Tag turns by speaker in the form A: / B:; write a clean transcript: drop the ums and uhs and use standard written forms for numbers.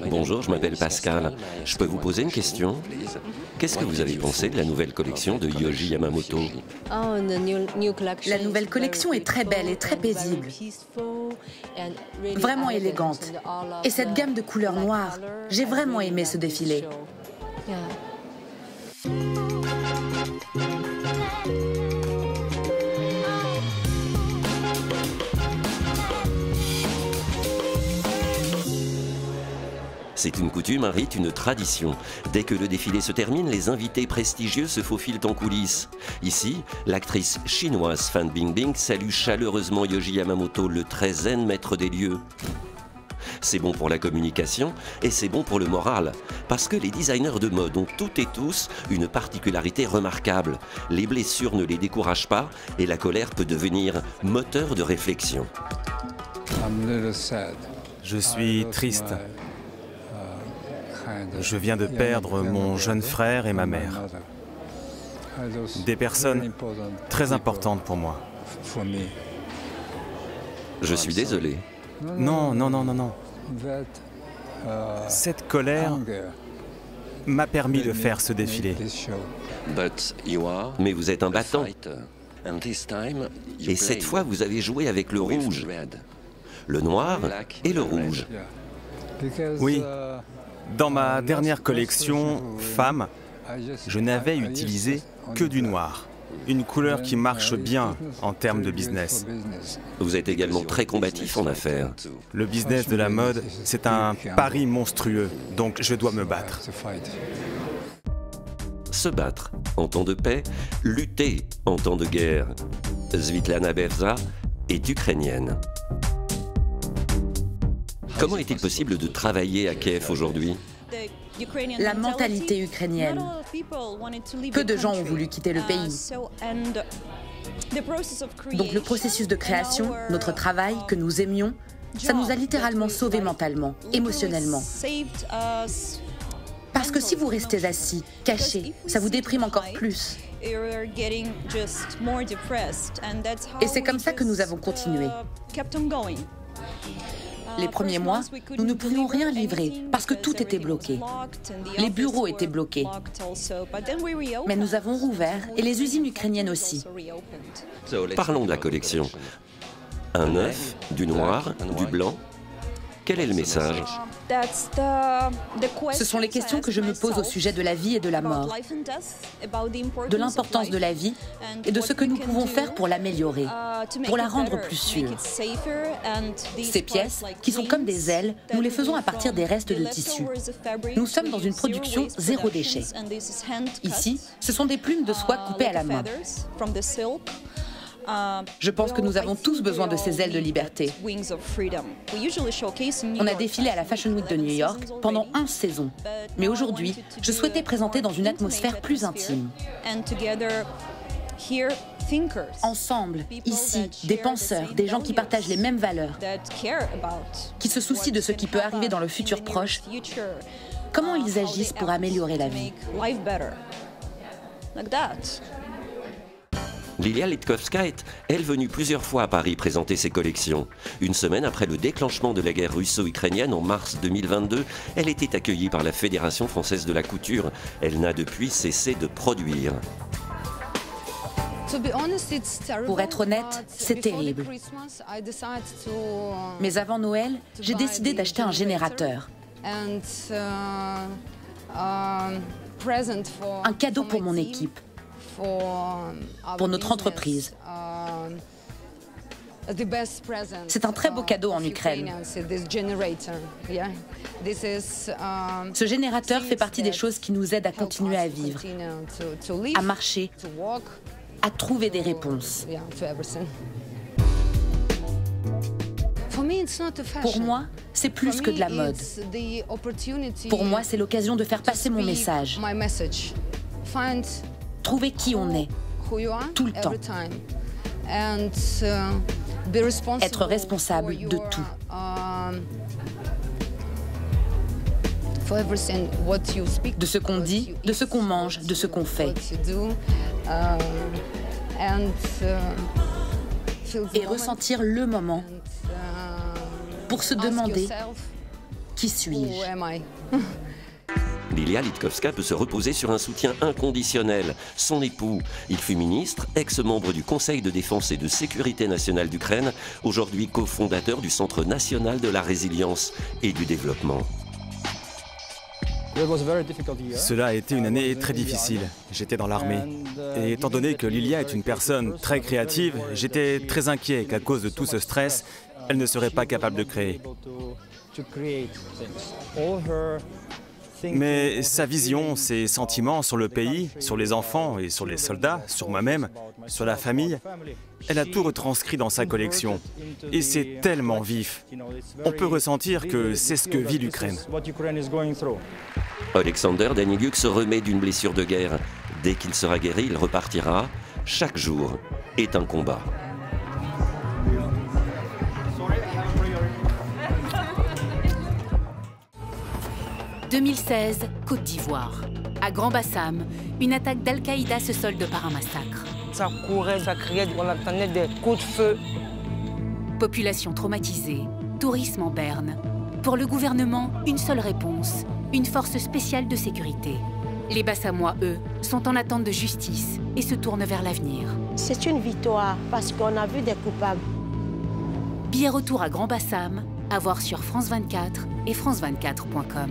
A: Bonjour, je m'appelle Pascal. Je peux vous poser une question? Qu'est-ce que vous avez pensé de la nouvelle collection de Yohji Yamamoto?
B: La nouvelle collection est très belle et très paisible, vraiment élégante. Et cette gamme de couleurs noires, j'ai vraiment aimé ce défilé.
A: C'est une coutume, un rite, une tradition. Dès que le défilé se termine, les invités prestigieux se faufilent en coulisses. Ici, l'actrice chinoise Fan Bingbing salue chaleureusement Yohji Yamamoto, le très zen maître des lieux. C'est bon pour la communication et c'est bon pour le moral, parce que les designers de mode ont toutes et tous une particularité remarquable. Les blessures ne les découragent pas et la colère peut devenir moteur de réflexion.
C: Je suis triste. Je viens de perdre mon jeune frère et ma mère. Des personnes très importantes pour moi.
A: Je suis désolé.
C: Non, non, non, non, non. Cette colère m'a permis de faire ce défilé.
A: Mais vous êtes un battant. Et cette fois, vous avez joué avec le rouge, le noir et le rouge.
C: Oui. Dans ma dernière collection, Femme, je n'avais utilisé que du noir. Une couleur qui marche bien en termes de business.
A: Vous êtes également très combatif en affaires.
C: Le business de la mode, c'est un pari monstrueux, donc je dois me battre.
A: Se battre en temps de paix, lutter en temps de guerre. Svitlana Bevza est ukrainienne. Comment est-il possible de travailler à Kiev aujourd'hui?
B: La mentalité ukrainienne. Peu de gens ont voulu quitter le pays. Donc le processus de création, notre travail, que nous aimions, ça nous a littéralement sauvés mentalement, émotionnellement. Parce que si vous restez assis, cachés, ça vous déprime encore plus. Et c'est comme ça que nous avons continué. Les premiers mois, nous ne pouvions rien livrer parce que tout était bloqué. Les bureaux étaient bloqués. Mais nous avons rouvert et les usines ukrainiennes aussi.
A: Parlons de la collection. Un œuf, du noir, du blanc. Quel est le message?
B: Ce sont les questions que je me pose au sujet de la vie et de la mort, de l'importance de la vie et de ce que nous pouvons faire pour l'améliorer, pour la rendre plus sûre. Ces pièces, qui sont comme des ailes, nous les faisons à partir des restes de tissu. Nous sommes dans une production zéro déchet. Ici, ce sont des plumes de soie coupées à la main. Je pense que nous avons tous besoin de ces ailes de liberté. On a défilé à la Fashion Week de New York pendant 11 saisons. Mais aujourd'hui, je souhaitais présenter dans une atmosphère plus intime. Ensemble, ici, des penseurs, des gens qui partagent les mêmes valeurs, qui se soucient de ce qui peut arriver dans le futur proche, comment ils agissent pour améliorer la vie.
A: Lilia Litkovska est, elle, venue plusieurs fois à Paris présenter ses collections. Une semaine après le déclenchement de la guerre russo-ukrainienne en mars 2022, elle était accueillie par la Fédération française de la couture. Elle n'a depuis cessé de produire.
B: Pour être honnête, c'est terrible. Mais avant Noël, j'ai décidé d'acheter un générateur. Un cadeau pour mon équipe. Pour notre entreprise. C'est un très beau cadeau en Ukraine. Ce générateur fait partie des choses qui nous aident à continuer à vivre, à marcher, à trouver des réponses. Pour moi, c'est plus que de la mode. Pour moi, c'est l'occasion de faire passer mon message. Trouver qui on est, tout le temps. Être responsable de tout. De ce qu'on dit, de ce qu'on mange, de ce qu'on fait. Et ressentir le moment pour se demander Qui suis-je?
A: Lilia Litkovska peut se reposer sur un soutien inconditionnel. Son époux, il fut ministre, ex-membre du Conseil de défense et de sécurité nationale d'Ukraine, aujourd'hui cofondateur du Centre national de la résilience et du développement.
C: Cela a été une année très difficile. J'étais dans l'armée. Et étant donné que Lilia est une personne très créative, j'étais très inquiet qu'à cause de tout ce stress, elle ne serait pas capable de créer. Mais sa vision, ses sentiments sur le pays, sur les enfants et sur les soldats, sur moi-même, sur la famille, elle a tout retranscrit dans sa collection. Et c'est tellement vif. On peut ressentir que c'est ce que vit l'Ukraine.
A: Alexander Daniliuk se remet d'une blessure de guerre. Dès qu'il sera guéri, il repartira. Chaque jour est un combat.
B: « 2016, Côte d'Ivoire. À Grand Bassam, une attaque d'Al-Qaïda se solde par un massacre.
D: Ça courait, ça criait, on entendait des coups de feu.
B: Population traumatisée, tourisme en berne. Pour le gouvernement, une seule réponse, une force spéciale de sécurité. Les Bassamois, eux, sont en attente de justice et se tournent vers l'avenir.
E: C'est une victoire parce qu'on a vu des coupables.
B: Billet retour à Grand Bassam, à voir sur France 24 et france24.com.